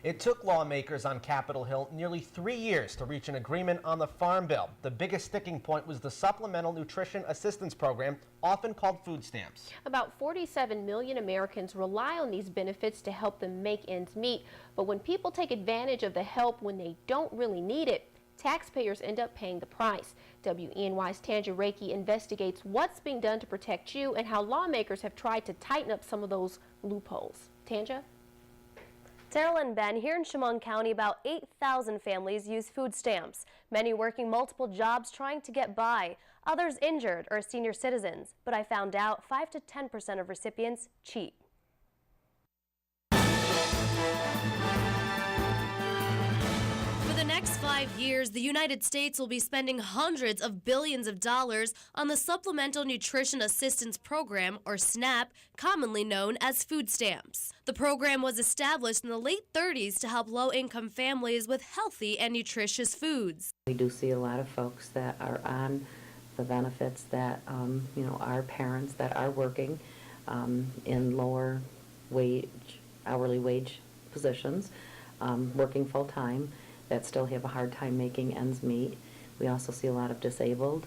It took lawmakers on Capitol Hill nearly 3 years to reach an agreement on the Farm Bill. The biggest sticking point was the Supplemental Nutrition Assistance Program, often called food stamps. About 47 million Americans rely on these benefits to help them make ends meet. But when people take advantage of the help when they don't really need it, taxpayers end up paying the price. WENY's Tanja Rekhi investigates what's being done to protect you and how lawmakers have tried to tighten up some of those loopholes. Tanja? Terrell and Ben, here in Chemung County, about 8,000 families use food stamps, many working multiple jobs trying to get by, others injured or senior citizens. But I found out 5 to 10% of recipients cheat. For the next 5 years, the United States will be spending hundreds of billions of dollars on the Supplemental Nutrition Assistance Program, or SNAP, commonly known as food stamps. The program was established in the late 30s to help low-income families with healthy and nutritious foods. We do see a lot of folks that are on the benefits that, our parents that are working in lower wage, hourly wage positions, working full-time, that still have a hard time making ends meet. We also see a lot of disabled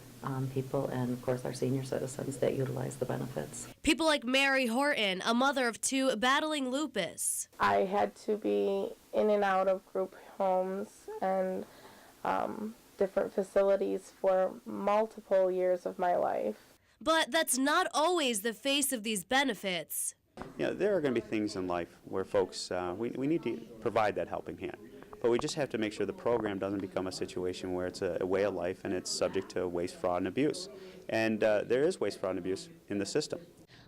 people and, of course, our senior citizens that utilize the benefits. People like Mary Horton, a mother of two battling lupus. I had to be in and out of group homes and different facilities for multiple years of my life. But that's not always the face of these benefits. There are going to be things in life where folks, we need to provide that helping hand. But we just have to make sure the program doesn't become a situation where it's a way of life and it's subject to waste, fraud, and abuse. And there is waste, fraud, and abuse in the system.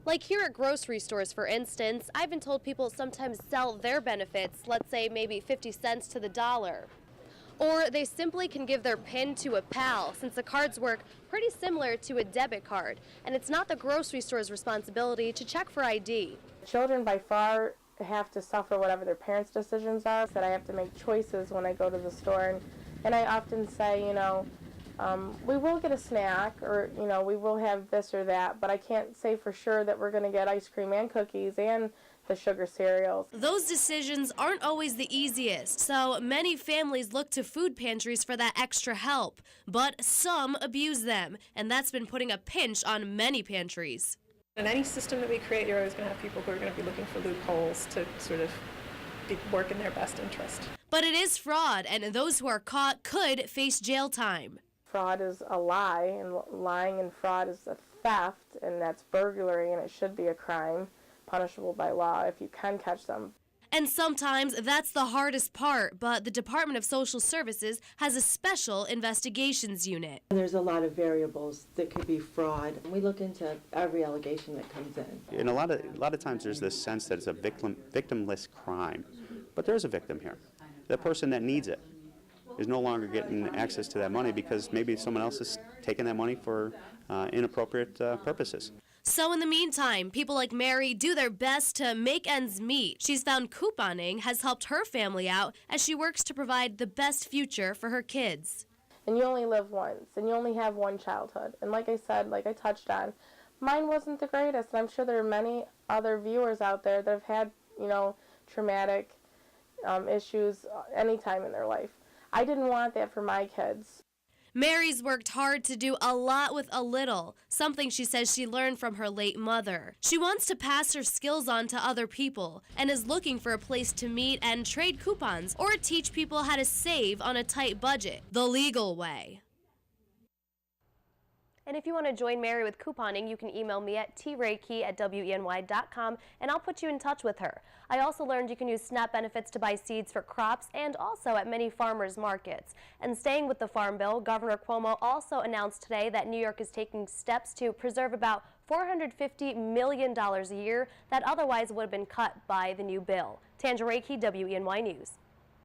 Like here at grocery stores, for instance, I've been told people sometimes sell their benefits, let's say maybe 50 cents to the dollar. Or they simply can give their PIN to a pal, since the cards work pretty similar to a debit card. And it's not the grocery store's responsibility to check for ID. Children by far have to suffer whatever their parents' decisions are, that I have to make choices when I go to the store. And I often say, we will get a snack, or, we will have this or that, but I can't say for sure that we're going to get ice cream and cookies and the sugar cereals. Those decisions aren't always the easiest, so many families look to food pantries for that extra help. But some abuse them, and that's been putting a pinch on many pantries. In any system that we create, you're always going to have people who are going to be looking for loopholes to sort of work in their best interest. But it is fraud, and those who are caught could face jail time. Fraud is a lie, and lying and fraud is a theft, and that's burglary, and it should be a crime, punishable by law if you can catch them. And sometimes that's the hardest part, but the Department of Social Services has a special investigations unit. There's a lot of variables that could be fraud. We look into every allegation that comes in. And a lot of times there's this sense that it's a victimless crime. But there's a victim here. The person that needs it is no longer getting access to that money because maybe someone else is taking that money for inappropriate purposes. So in the meantime, people like Mary do their best to make ends meet. She's found couponing has helped her family out as she works to provide the best future for her kids. And you only live once, and you only have one childhood. And like I said, like I touched on, mine wasn't the greatest, and I'm sure there are many other viewers out there that have had, traumatic issues any time in their life. I didn't want that for my kids. Mary's worked hard to do a lot with a little, something she says she learned from her late mother. She wants to pass her skills on to other people and is looking for a place to meet and trade coupons or teach people how to save on a tight budget, the legal way. And if you want to join Mary with couponing, you can email me at trekhi@weny.com and I'll put you in touch with her. I also learned you can use SNAP benefits to buy seeds for crops and also at many farmers markets. And staying with the Farm Bill, Governor Cuomo also announced today that New York is taking steps to preserve about $450 million a year that otherwise would have been cut by the new bill. Tanja Rekhi, WENY News.